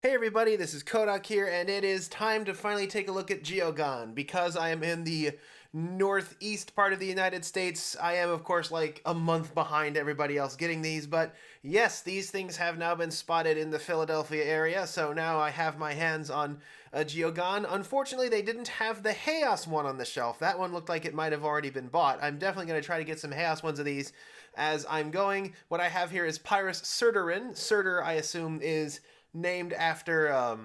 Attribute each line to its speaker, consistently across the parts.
Speaker 1: Hey everybody, this is Kohdok here, and it is time to finally take a look at Geogan. Because I am in the northeast part of the United States, I am, of course, like a month behind everybody else getting these, but yes, these things have now been spotted in the Philadelphia area, so now I have my hands on a Geogan. Unfortunately, they didn't have the Chaos one on the shelf. That one looked like it might have already been bought. I'm definitely going to try to get some Chaos ones of these as I'm going. What I have here is Pyrus SURTURAN. Surtur, I assume, is named after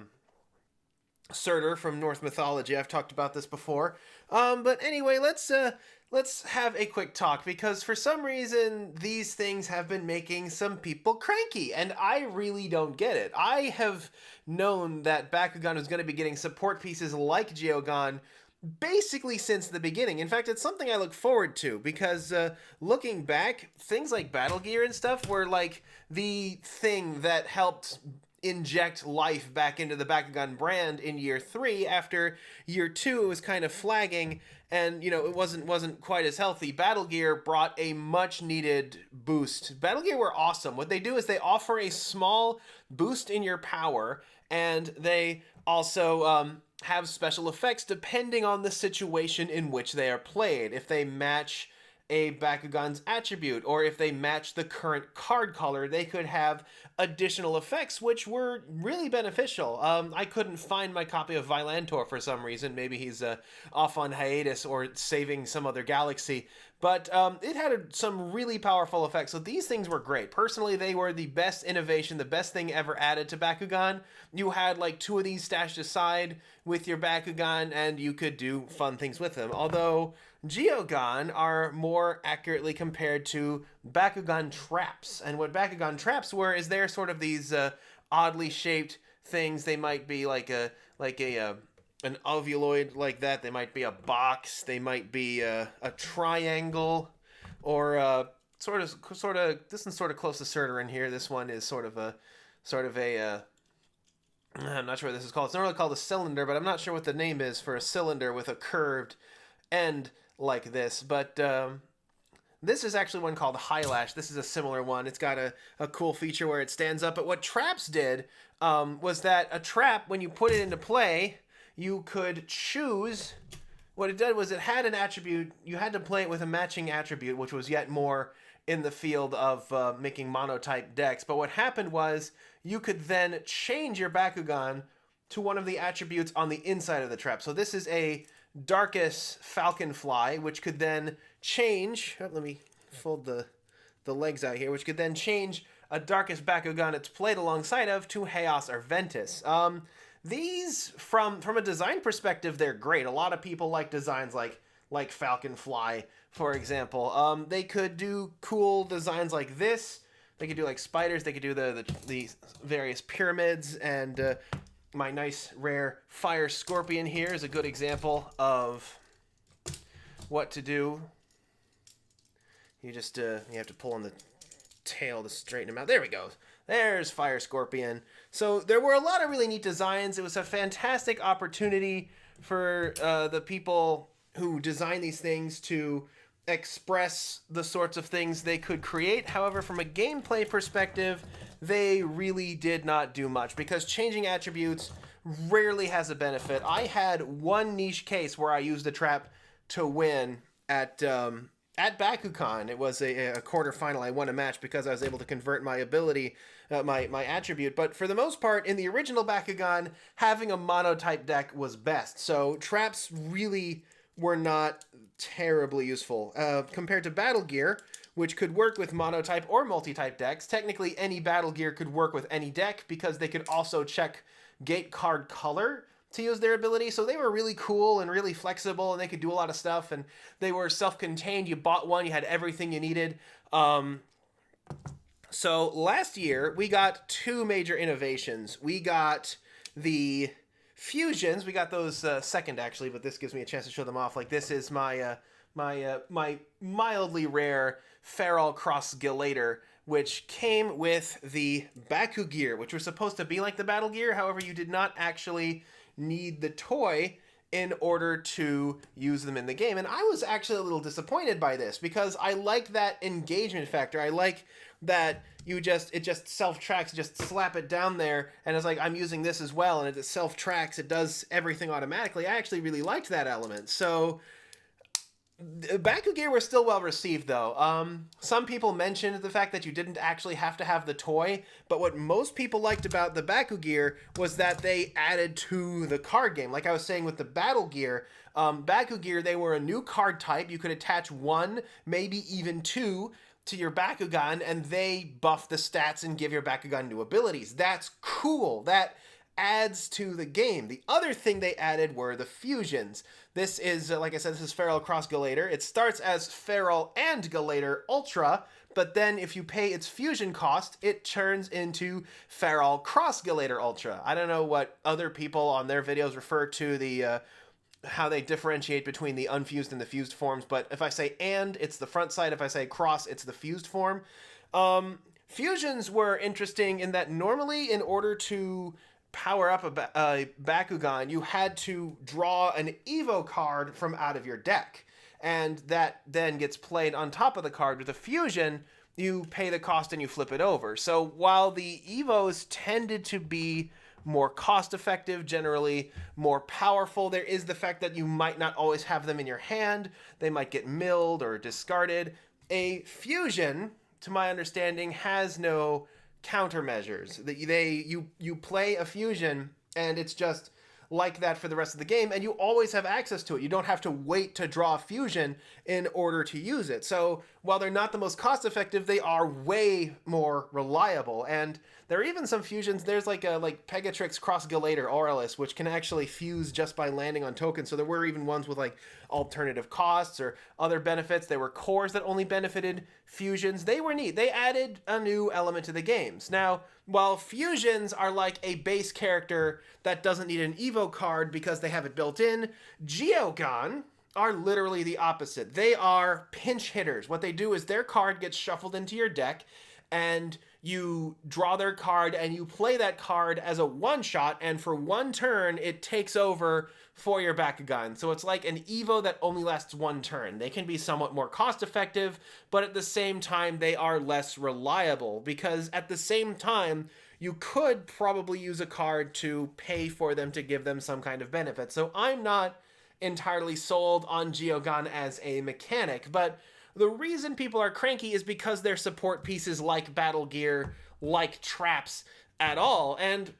Speaker 1: Surtur from Norse mythology. I've talked about this before. But anyway, let's have a quick talk because for some reason these things have been making some people cranky, and I really don't get it. I have known that Bakugan was going to be getting support pieces like Geogan basically since the beginning. In fact, it's something I look forward to because looking back, things like Battle Gear and stuff were like the thing that helped inject life back into the Bakugan brand in year 3. After year 2 it was kind of flagging, and it wasn't quite as healthy. Battle Gear brought a much needed boost. Battle Gear were awesome. What they do is they offer a small boost in your power, and they also have special effects depending on the situation in which they are played. If they match a Bakugan's attribute, or if they match the current card color, they could have additional effects, which were really beneficial. I couldn't find my copy of Vylantor for some reason. Maybe he's off on hiatus or saving some other galaxy. But it had some really powerful effects. So these things were great. Personally, they were the best innovation, the best thing ever added to Bakugan. You had like 2 of these stashed aside with your Bakugan, and you could do fun things with them. Although Geogan are more accurately compared to Bakugan traps. And what Bakugan traps were is they're sort of these oddly shaped things. They might be like an ovuloid like that. They might be a box. They might be a triangle, or sort of. This one's sort of close to Surturan here. This one is sort of a I'm not sure what this is called. It's not really called a cylinder, but I'm not sure what the name is for a cylinder with a curved end like this. But this is actually one called Highlash. This is a similar one. It's got a cool feature where it stands up. But what traps did was that a trap, when you put it into play, you could choose. What it did was it had an attribute. You had to play it with a matching attribute, which was yet more in the field of making monotype decks. But what happened was you could then change your Bakugan to one of the attributes on the inside of the trap. So this is a Darkus Falconfly, which could then change. Let me fold the legs out here, which could then change a Darkus Bakugan it's played alongside of to Chaos or Ventus. These, from a design perspective, they're great. A lot of people like designs like Falconfly, for example. They could do cool designs like this. They could do like spiders. They could do the various pyramids, and my nice rare fire scorpion here is a good example of what to do. You just you have to pull on the tail to straighten him out. There we go. There's fire scorpion. So there were a lot of really neat designs. It was a fantastic opportunity for the people who design these things to express the sorts of things they could create. However, from a gameplay perspective, they really did not do much because changing attributes rarely has a benefit. I had one niche case where I used a trap to win at Bakugan. It was a quarterfinal. I won a match because I was able to convert my ability, my attribute. But for the most part, in the original Bakugan, having a monotype deck was best. So traps really were not terribly useful compared to Battle Gear, which could work with monotype or multi-type decks. Technically, any Battle Gear could work with any deck because they could also check gate card color to use their ability. So they were really cool and really flexible, and they could do a lot of stuff, and they were self-contained. You bought one, you had everything you needed. So last year, we got 2 major innovations. We got the fusions. We got those second, actually, but this gives me a chance to show them off. Like, this is my mildly rare Feral Cross Gilator, which came with the Baku-Gear, which was supposed to be like the Battle Gear. However, you did not actually need the toy in order to use them in the game. And I was actually a little disappointed by this because I like that engagement factor. I like that it just self-tracks, just slap it down there, and it's like, I'm using this as well, and it self-tracks, it does everything automatically. I actually really liked that element. So Baku-Gear were still well received, though. Some people mentioned the fact that you didn't actually have to have the toy, but what most people liked about the Baku-Gear was that they added to the card game. Like I was saying with the Battle Gear, Baku-Gear, they were a new card type. You could attach one, maybe even two, to your Bakugan, and they buff the stats and give your Bakugan new abilities. That's cool. That adds to the game. The other thing they added were the fusions. This is, like I said, this is Feral Cross Galator. It starts as Feral and Galator Ultra, but then if you pay its fusion cost, it turns into Feral Cross Galator Ultra. I don't know what other people on their videos refer to the how they differentiate between the unfused and the fused forms, but if I say and, it's the front side. If I say cross, it's the fused form. Fusions were interesting in that normally, in order to power up a Bakugan, you had to draw an Evo card from out of your deck, and that then gets played on top of the card. With a fusion, you pay the cost and you flip it over. So while the Evos tended to be more cost-effective, generally more powerful, there is the fact that you might not always have them in your hand. They might get milled or discarded. A fusion, to my understanding, has no countermeasures. You play a fusion, and it's just like that for the rest of the game, and you always have access to it. You don't have to wait to draw a fusion in order to use it. So while they're not the most cost-effective, they are way more reliable. And there are even some fusions. There's like Pegatrix Cross Galator Aurelus, which can actually fuse just by landing on tokens. So there were even ones with like alternative costs or other benefits. There were cores that only benefited fusions. They were neat. They added a new element to the games. Now, while fusions are like a base character that doesn't need an Evo card because they have it built in, Geogan are literally the opposite. They are pinch hitters. What they do is their card gets shuffled into your deck, and you draw their card and you play that card as a one-shot, and for one turn it takes over for your Bakugan. So it's like an Evo that only lasts one turn. They can be somewhat more cost-effective, but at the same time they are less reliable, because at the same time you could probably use a card to pay for them to give them some kind of benefit. So I'm not entirely sold on Geogan as a mechanic, but the reason people are cranky is because their support pieces like Battle Gear, like traps at all. And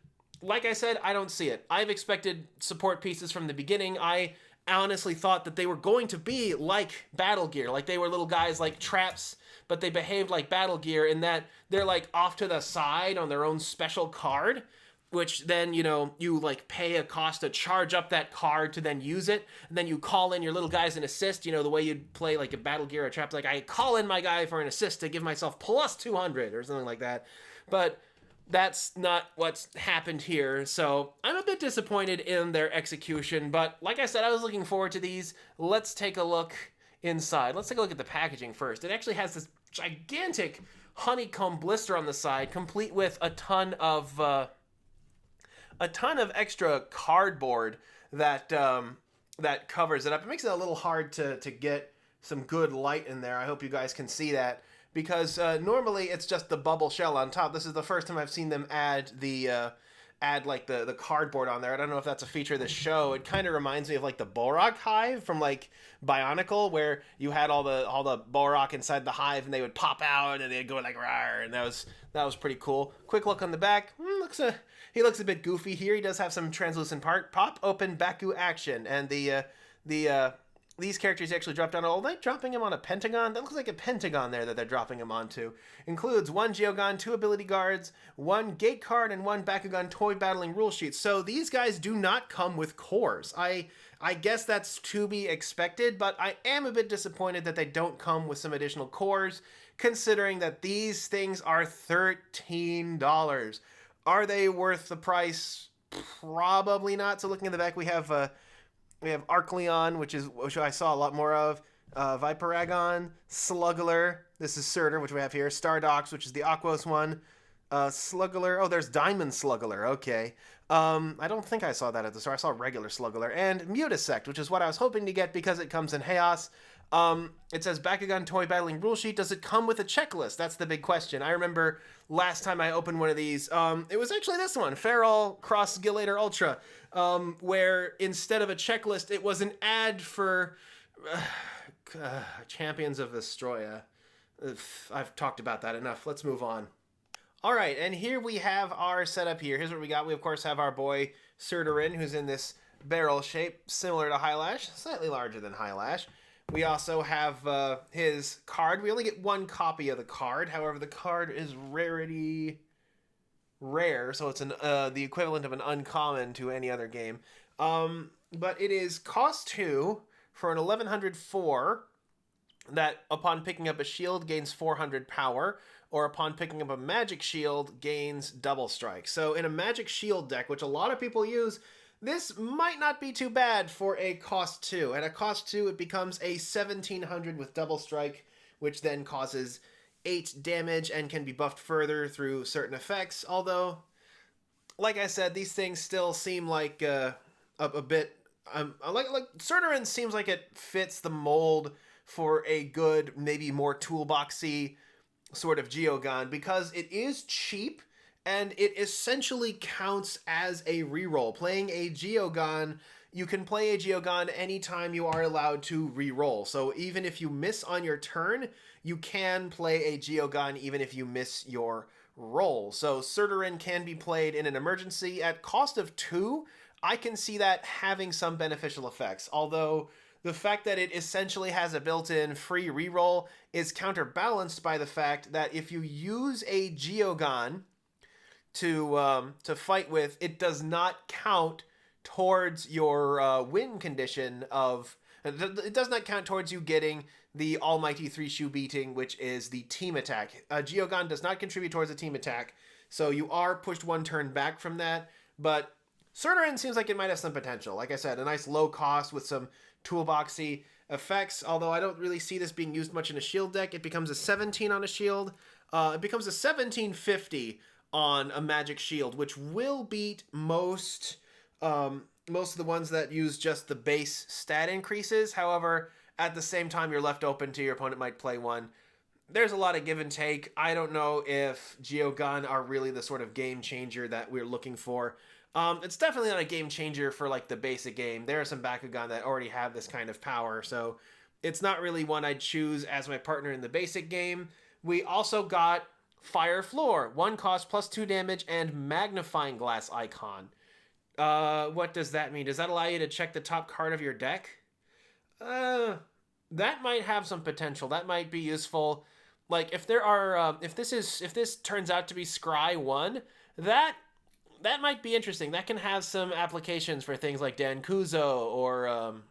Speaker 1: like I said, I don't see it. I've expected support pieces from the beginning. I honestly thought that they were going to be like Battle Gear, like they were little guys like traps, but they behaved like Battle Gear in that they're like off to the side on their own special card, which then, you know, you like pay a cost to charge up that card to then use it. And then you call in your little guys an assist, you know, the way you'd play like a Battle Gear or Trap. Like, I call in my guy for an assist to give myself plus 200 or something like that. But that's not what's happened here. So I'm a bit disappointed in their execution. But like I said, I was looking forward to these. Let's take a look inside. Let's take a look at the packaging first. It actually has this gigantic honeycomb blister on the side, complete with a ton of extra cardboard that that covers it up. It makes it a little hard to get some good light in there. I hope you guys can see that, because normally it's just the bubble shell on top. This is the first time I've seen them add the the cardboard on there. I don't know if that's a feature of the show. It kind of reminds me of like the Borok hive from like Bionicle, where you had all the Borok inside the hive and they would pop out and they'd go like rawr, and that was pretty cool. Quick look on the back. He looks a bit goofy here. He does have some translucent part. Pop open Baku action, and these characters actually drop down. Oh, they're dropping him on a pentagon? That looks like a pentagon there that they're dropping him onto. Includes 1 Geogan, 2 ability guards, 1 gate card, and 1 Bakugan toy battling rule sheet. So these guys do not come with cores. I guess that's to be expected, but I am a bit disappointed that they don't come with some additional cores, considering that these things are $13. Are they worth the price? Probably not. So looking at the back, we have Arcleon, which I saw a lot more of. Viperagon, Sluggler. This is Surtur, which we have here. Stardox, which is the Aquos one. Sluggler. Oh, there's Diamond Sluggler. Okay. I don't think I saw that at the store. I saw regular Sluggler. And Mutasect, which is what I was hoping to get because it comes in Chaos. It says Bakugan toy battling rule sheet. Does it come with a checklist? That's the big question. I remember last time I opened one of these, it was actually this one, Feral Cross Gillator Ultra, where instead of a checklist, it was an ad for Champions of Vestroya. I've talked about that enough. Let's move on. All right, and here we have our setup here. Here's what we got. We, of course, have our boy SURTURAN, who's in this barrel shape, similar to Highlash, slightly larger than Highlash. We also have his card. We only get one copy of the card. However, the card is rarity rare, so it's the equivalent of an uncommon to any other game. But it is cost 2 for an 1104 that upon picking up a shield gains 400 power, or upon picking up a magic shield gains double strike. So in a magic shield deck, which a lot of people use, this might not be too bad for a cost 2. At a cost 2, it becomes a 1700 with double strike, which then causes 8 damage and can be buffed further through certain effects. Although, like I said, these things still seem like a bit... like SURTURAN seems like it fits the mold for a good, maybe more toolboxy sort of Geogun, because it is cheap and it essentially counts as a reroll. Playing a Geogun, you can play a Geogun anytime you are allowed to reroll. So even if you miss on your turn, you can play a Geogun even if you miss your roll. So SURTURAN can be played in an emergency. At cost of 2, I can see that having some beneficial effects, although the fact that it essentially has a built-in free reroll is counterbalanced by the fact that if you use a Geogun to fight with, it does not count towards your win condition of... It does not count towards you getting the almighty 3-shoe beating, which is the team attack. Geogun does not contribute towards a team attack, so you are pushed one turn back from that, but SURTURAN seems like it might have some potential. Like I said, a nice low cost with some toolboxy effects, although I don't really see this being used much in a shield deck. It becomes a 17 on a shield. It becomes a 1750 on a magic shield, which will beat most of the ones that use just the base stat increases. However, at the same time, you're left open to your opponent might play one. There's a lot of give and take. I don't know if Geogun are really the sort of game changer that we're looking for. It's definitely not a game changer for like the basic game. There are some Bakugan that already have this kind of power, so it's not really one I'd choose as my partner in the basic game. We also got Fire Floor, 1 cost plus 2 damage and magnifying glass icon. What does that mean? Does that allow you to check the top card of your deck? That might have some potential. That might be useful. Like if there are, if this turns out to be Scry 1, that might be interesting. That can have some applications for things like Dankuzo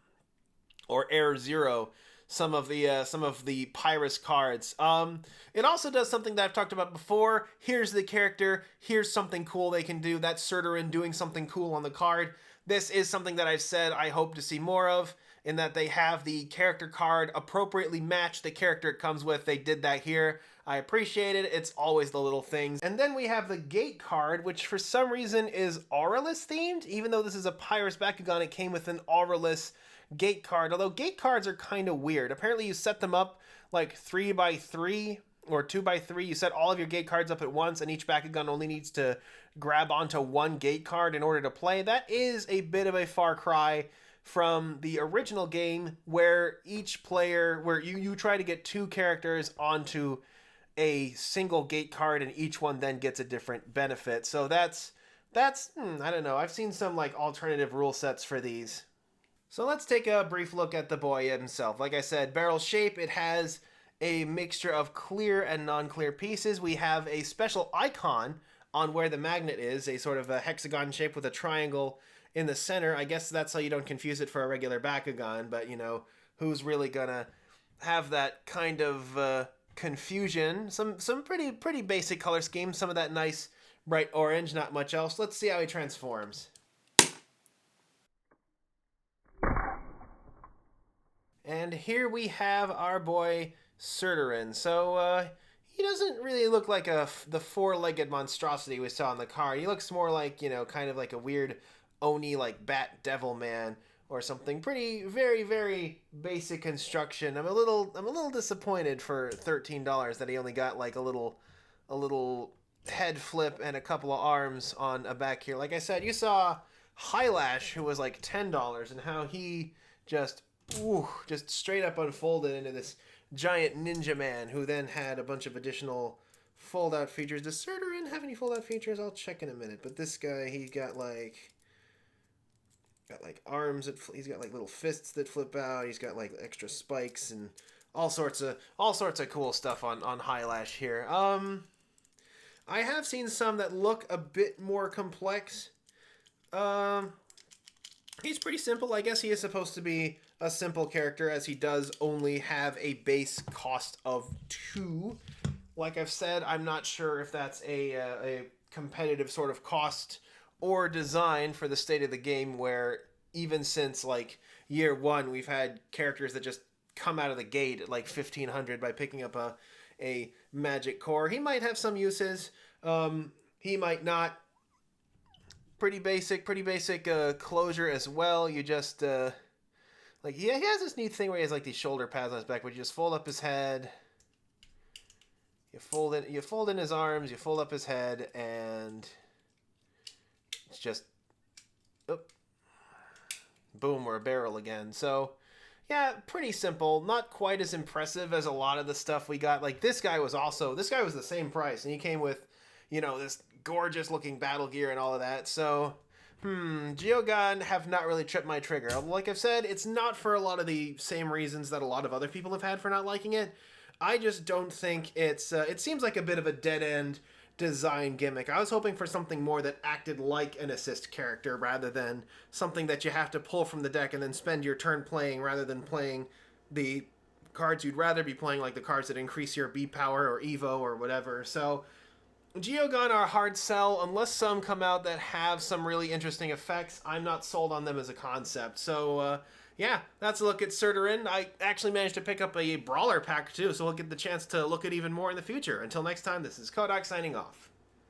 Speaker 1: or Air Zero, some of the Pyrus cards. It also does something that I've talked about before. Here's the character. Here's something cool they can do. That's SURTURAN doing something cool on the card. This is something that I've said I hope to see more of, in that they have the character card appropriately match the character it comes with. They did that here. I appreciate it. It's always the little things. And then we have the Gate card, which for some reason is Auralus themed. Even though this is a Pyrus Bakugan, it came with an Auralus Gate card. Although Gate cards are kind of weird. Apparently you set them up like 3x3 or 2x3. You set all of your Gate cards up at once, and each Bakugan only needs to grab onto one Gate card in order to play. That is a bit of a far cry from the original game, where each player, where you try to get 2 characters onto a single Gate card, and each one then gets a different benefit. So that's I don't know. I've seen some like alternative rule sets for these. So let's take a brief look at the boy himself. Like I said, barrel shape, it has a mixture of clear and non-clear pieces. We have a special icon on where the magnet is, a sort of a hexagon shape with a triangle in the center. I guess that's how you don't confuse it for a regular Bakugan, but you know, who's really gonna have that kind of confusion? Some pretty basic color schemes, some of that nice bright orange, not much else. Let's see how he transforms. And here we have our boy SURTURAN. So he doesn't really look like the 4-legged monstrosity we saw in the card. He looks more like, you know, kind of like a weird Oni, like bat devil man, or something. Pretty, very, very basic construction. I'm a little disappointed for $13 that he only got like a little head flip and a couple of arms on a back here. Like I said, you saw Highlash, who was like $10, and how he just straight up unfolded into this giant ninja man, who then had a bunch of additional fold out features. Does SURTURAN have any fold out features? I'll check in a minute. But this guy, he got like arms that he's got like little fists that flip out. He's got like extra spikes and all sorts of cool stuff on Highlash here. I have seen some that look a bit more complex. He's pretty simple. I guess he is supposed to be a simple character, as he does only have a base cost of 2. Like I've said, I'm not sure if that's a competitive sort of cost or design for the state of the game, where even since like year 1, we've had characters that just come out of the gate at like 1500 by picking up a magic core. He might have some uses. He might not. Pretty basic closure as well. You just like he has this neat thing where he has like these shoulder pads on his back, where you just fold up his head. You fold in his arms, you fold up his head, and it's just boom, we're a barrel again. So yeah, pretty simple. Not quite as impressive as a lot of the stuff we got. Like this guy was the same price, and he came with, you know, this gorgeous looking battle gear and all of that. So Geogan have not really tripped my trigger. Like I've said, it's not for a lot of the same reasons that a lot of other people have had for not liking it. I just don't think it's it seems like a bit of a dead-end design gimmick. I was hoping for something more that acted like an assist character, rather than something that you have to pull from the deck and then spend your turn playing, rather than playing the cards you'd rather be playing, like the cards that increase your B power or Evo or whatever. So Geogun are a hard sell. Unless some come out that have some really interesting effects, I'm not sold on them as a concept. So yeah, that's a look at SURTURAN. I actually managed to pick up a brawler pack too, so we'll get the chance to look at even more in the future. Until next time, this is Kohdok signing off.